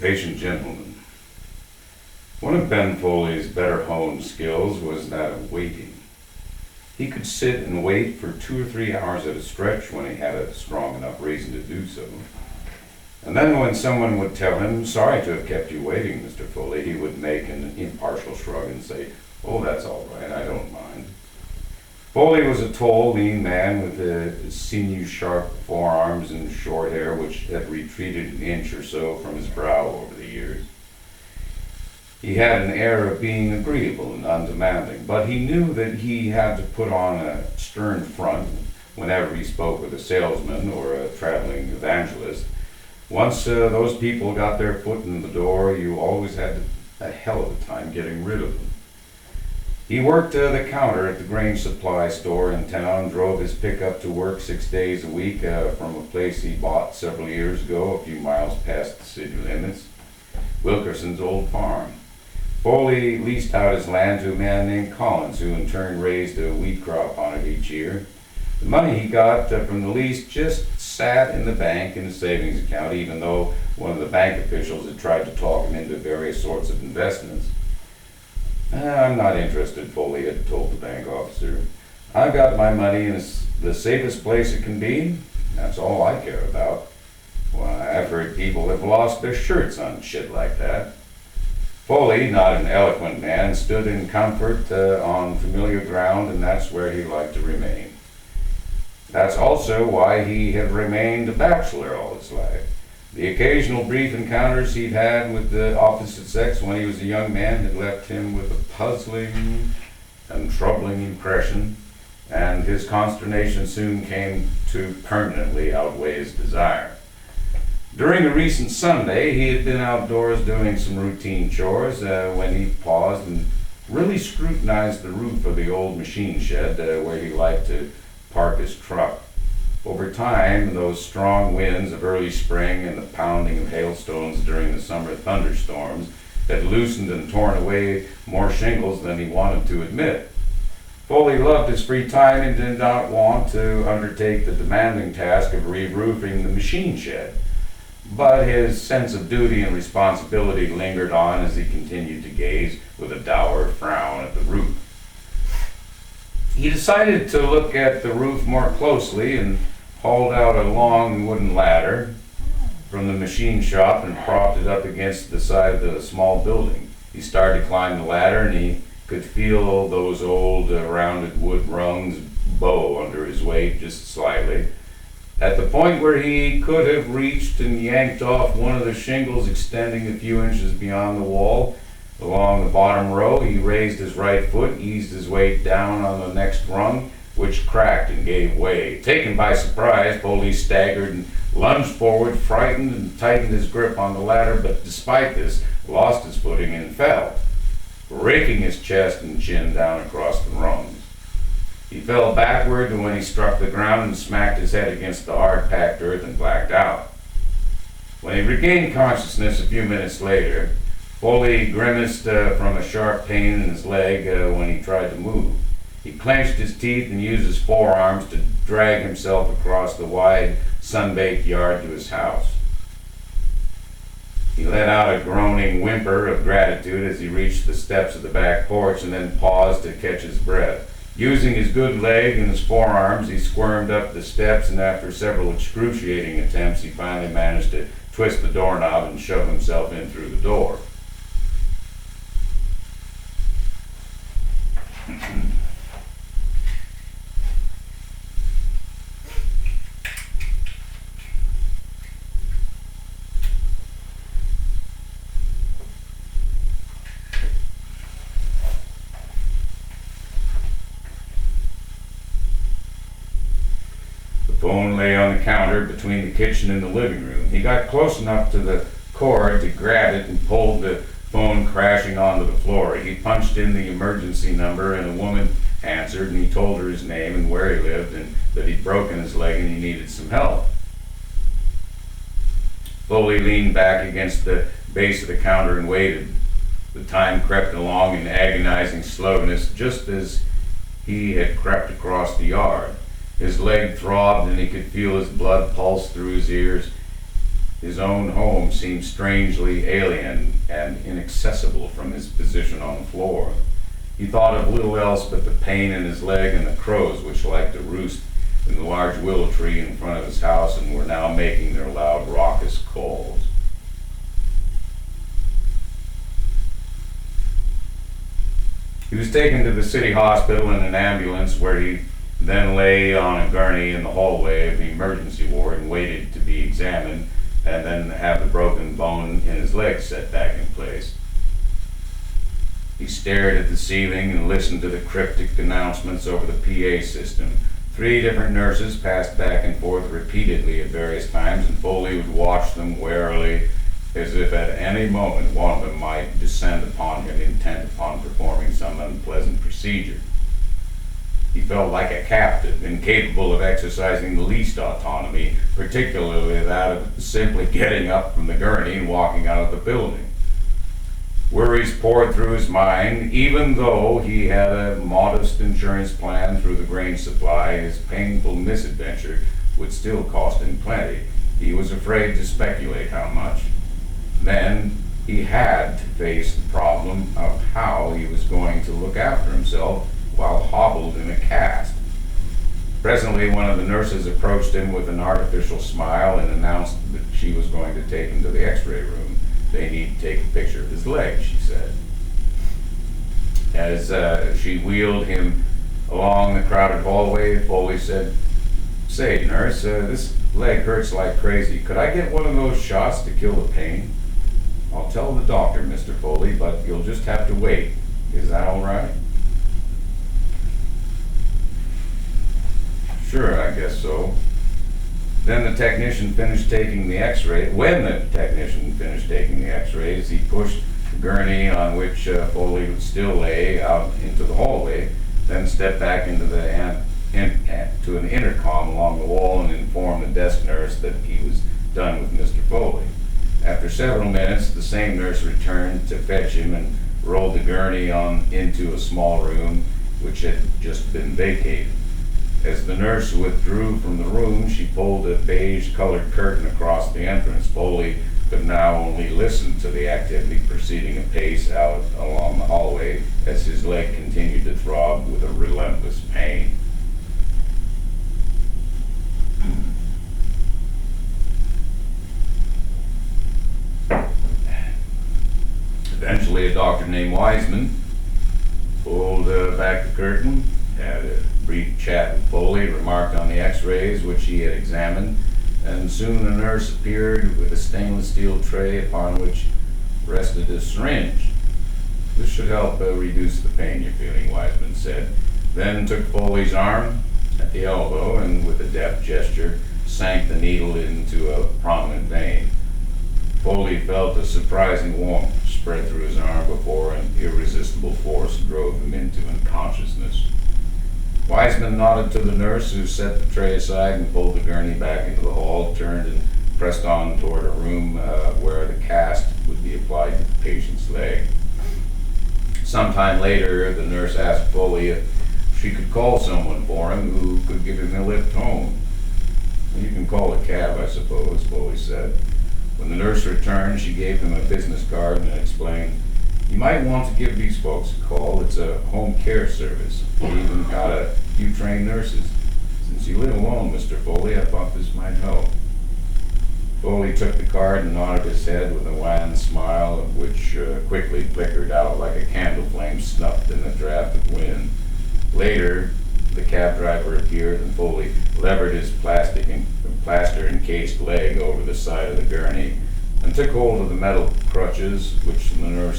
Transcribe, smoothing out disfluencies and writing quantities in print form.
Patient gentlemen. One of Ben Foley's better honed skills was that of waiting. He could sit and wait for 2 or 3 hours at a stretch when he had a strong enough reason to do so. And then when someone would tell him, "Sorry to have kept you waiting, Mr. Foley," he would make an impartial shrug and say, "Oh, that's all right, I don't mind." Foley was a tall, lean man with sinew-sharp forearms and short hair which had retreated an inch or so from his brow over the years. He had an air of being agreeable and undemanding, but he knew that he had to put on a stern front whenever he spoke with a salesman or a traveling evangelist. Once those people got their foot in the door, you always had a hell of a time getting rid of them. He worked the counter at the grain supply store in town, drove his pickup to work 6 days a week from a place he bought several years ago, a few miles past the city limits, Wilkerson's old farm. Foley leased out his land to a man named Collins, who in turn raised a wheat crop on it each year. The money he got from the lease just sat in the bank in a savings account, even though one of the bank officials had tried to talk him into various sorts of investments. "I'm not interested," Foley had told the bank officer. "I've got my money in the safest place it can be. That's all I care about." Why, I've heard people have lost their shirts on shit like that. Foley, not an eloquent man, stood in comfort on familiar ground, and that's where he liked to remain. That's also why he had remained a bachelor all his life. The occasional brief encounters he'd had with the opposite sex when he was a young man had left him with a puzzling and troubling impression, and his consternation soon came to permanently outweigh his desire. During a recent Sunday, he had been outdoors doing some routine chores when he paused and really scrutinized the roof of the old machine shed where he liked to park his truck. Over time, those strong winds of early spring and the pounding of hailstones during the summer thunderstorms had loosened and torn away more shingles than he wanted to admit. Foley loved his free time and did not want to undertake the demanding task of re-roofing the machine shed. But his sense of duty and responsibility lingered on as he continued to gaze with a dour frown at the roof. He decided to look at the roof more closely and hauled out a long wooden ladder from the machine shop and propped it up against the side of the small building. He started to climb the ladder and he could feel those old rounded wood rungs bow under his weight just slightly. At the point where he could have reached and yanked off one of the shingles extending a few inches beyond the wall, along the bottom row, he raised his right foot, eased his weight down on the next rung, which cracked and gave way. Taken by surprise, Foley staggered and lunged forward, frightened, and tightened his grip on the ladder, but despite this, lost his footing and fell, raking his chest and chin down across the rungs. He fell backward, and when he struck the ground and smacked his head against the hard-packed earth and blacked out. When he regained consciousness a few minutes later, Foley grimaced from a sharp pain in his leg when he tried to move. He clenched his teeth and used his forearms to drag himself across the wide, sun-baked yard to his house. He let out a groaning whimper of gratitude as he reached the steps of the back porch and then paused to catch his breath. Using his good leg and his forearms, he squirmed up the steps, and after several excruciating attempts, he finally managed to twist the doorknob and shove himself in through the door. The phone lay on the counter between the kitchen and the living room. He got close enough to the cord to grab it and pulled the phone crashing onto the floor. He punched in the emergency number and a woman answered, and he told her his name and where he lived and that he'd broken his leg and he needed some help. Foley leaned back against the base of the counter and waited. The time crept along in agonizing slowness, just as he had crept across the yard. His leg throbbed and he could feel his blood pulse through his ears. His own home seemed strangely alien and inaccessible from his position on the floor. He thought of little else but the pain in his leg and the crows which liked to roost in the large willow tree in front of his house and were now making their loud, raucous calls. He was taken to the city hospital in an ambulance, where he then lay on a gurney in the hallway of the emergency ward and waited to be examined and then have the broken bone in his leg set back in place. He stared at the ceiling and listened to the cryptic announcements over the PA system. 3 different nurses passed back and forth repeatedly at various times, and Foley would watch them warily, as if at any moment one of them might descend upon him intent upon performing some unpleasant procedure. He felt like a captive, incapable of exercising the least autonomy, particularly that of simply getting up from the gurney and walking out of the building. Worries poured through his mind. Even though he had a modest insurance plan through the grain supply, his painful misadventure would still cost him plenty. He was afraid to speculate how much. Then he had to face the problem of how he was going to look after himself while hobbled in a cast. Presently, one of the nurses approached him with an artificial smile and announced that she was going to take him to the x-ray room. They need to take a picture of his leg, she said. As she wheeled him along the crowded hallway, Foley said, "Say, nurse, this leg hurts like crazy. Could I get one of those shots to kill the pain?" "I'll tell the doctor, Mr. Foley, but you'll just have to wait. Is that all right?" "Sure, I guess so." Then the technician finished taking the x-ray. When the technician finished taking the x-rays, he pushed the gurney on which Foley would still lay out into the hallway, then stepped back into to an intercom along the wall and informed the desk nurse that he was done with Mr. Foley. After several minutes, the same nurse returned to fetch him and rolled the gurney on into a small room which had just been vacated. As the nurse withdrew from the room, she pulled a beige-colored curtain across the entrance. Foley could now only listen to the activity proceeding apace out along the hallway as his leg continued to throb with a relentless pain. Eventually, a doctor named Wiseman pulled back the curtain, had a brief chat with Foley, remarked on the x-rays which he had examined, and soon a nurse appeared with a stainless steel tray upon which rested a syringe. "This should help reduce the pain you're feeling," Wiseman said, then took Foley's arm at the elbow and with a deft gesture sank the needle into a prominent vein. Foley felt a surprising warmth spread through his arm before an irresistible force drove him into unconsciousness. Wiseman nodded to the nurse, who set the tray aside and pulled the gurney back into the hall, turned and pressed on toward a room where the cast would be applied to the patient's leg. Sometime later, the nurse asked Foley if she could call someone for him who could give him a lift home. "You can call a cab, I suppose," Foley said. When the nurse returned, she gave him a business card and explained, "You might want to give these folks a call. It's a home care service. We even got a few trained nurses. Since you live alone, Mr. Foley, I thought this might help." Foley took the card and nodded his head with a wan smile, which quickly flickered out like a candle flame snuffed in a draft of wind. Later, the cab driver appeared, and Foley levered his plaster-encased leg over the side of the gurney and took hold of the metal crutches which the nurse